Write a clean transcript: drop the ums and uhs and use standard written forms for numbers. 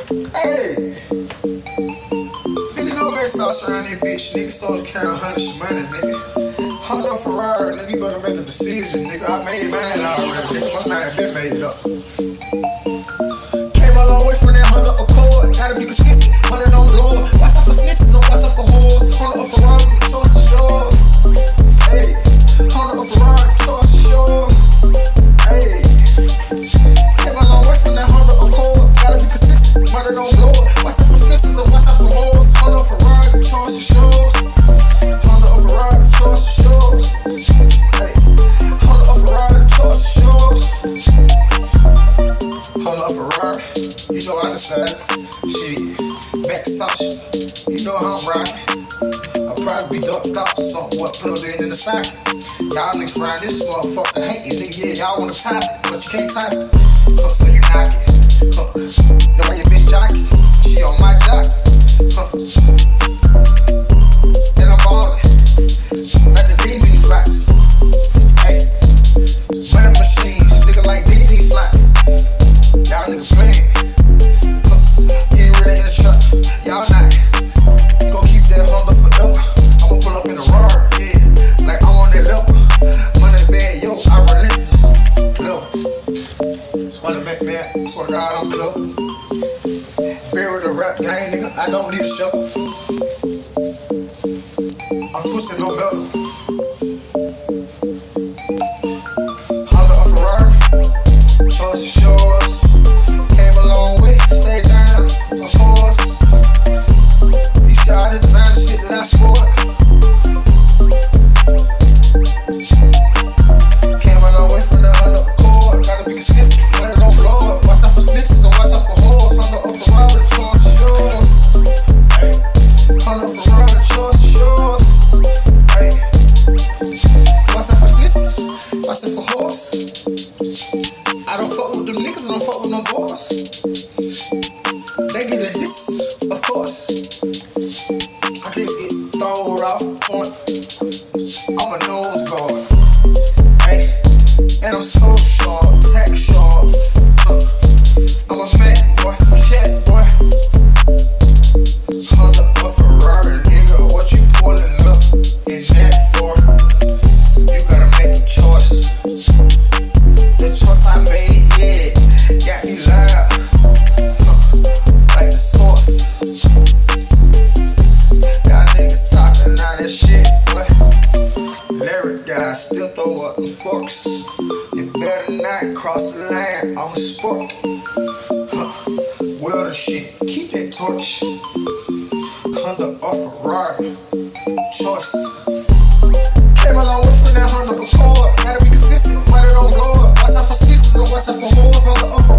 Hey, nigga, no man sauce around that bitch. Nigga, so carry 100 Schmoney, nigga. Honda Ferrari, nigga, you better make a decision, nigga. I made mine already, nigga. My mind been made up. Came a long way from that Honda Accord. Gotta be consistent, money don't blow up. Watch out for snitches and watch out for hoes. Honda Ferrari, choice of shows. Hey, Honda Ferrari, choice of shows. Hey, came a long way from that Honda Accord. Gotta be consistent, money don't blow up. Watch out for snitches and watch out for hoes. Honda Ferrari, choice of shows. Honda Ferrari, choice of shows. Hey, Honda Ferrari, choice of shows. Honda Ferrari, you know I decided. Shit, back sauce, you know how I'm rocking. I'll probably be ducked out somewhat plugged in the socket. Y'all niggas around this motherfucker hate you, nigga. Yeah, y'all wanna type it, but you can't type it. So you knock it. Know why you been jocking? She on my jock. And I'm ballin'. Like the DD slots. Hey, running machines, nigga like DD slots. Y'all niggas playin'. You ain't really in the truck. Y'all not. Go keep that Honda forever. I'ma pull up in a Rari, yeah. Like I'm on that level. Money bad, yo, I relentless. Level. Swear to God, I'm clever. Bury the rap game, nigga. I don't need a shuffle. I'm twisting no metal. Honda Ferrari, choice is yours. Came a long way, stay down, of course. You see all the designer shit that I scored. Came a long way from the Honda Accord. Gotta be consistent, money don't blow up. Watch out for snitches and watch out for hoes. Honda Ferrari, choice is yours. Hey, Honda Ferrari, choice is yours. Hey, watch out for snitches, watch out for hoes. I don't fuck with them niggas, I don't fuck with no boys. They get a diss, of course. I can't get thrown off point. I'm a nose guard. Hey, and I'm so short, tech short. I'm a Mac boy from Chat boy. Honda Ferrari, nigga, what you pulling up in that for? You gotta make a choice. The choice I made, yeah, got me loud, like the source. Y'all niggas talking all that shit, boy. Lyric guys still throw up the forks. You better not cross the line, I'm a sport. Well the shit, keep that torch. Honda Ferrari, choice. Came a long way from that Honda Accord. Gotta be consistent, money don't blow up. Watch out for snitches and watch out for hoes. Honda Ferrari.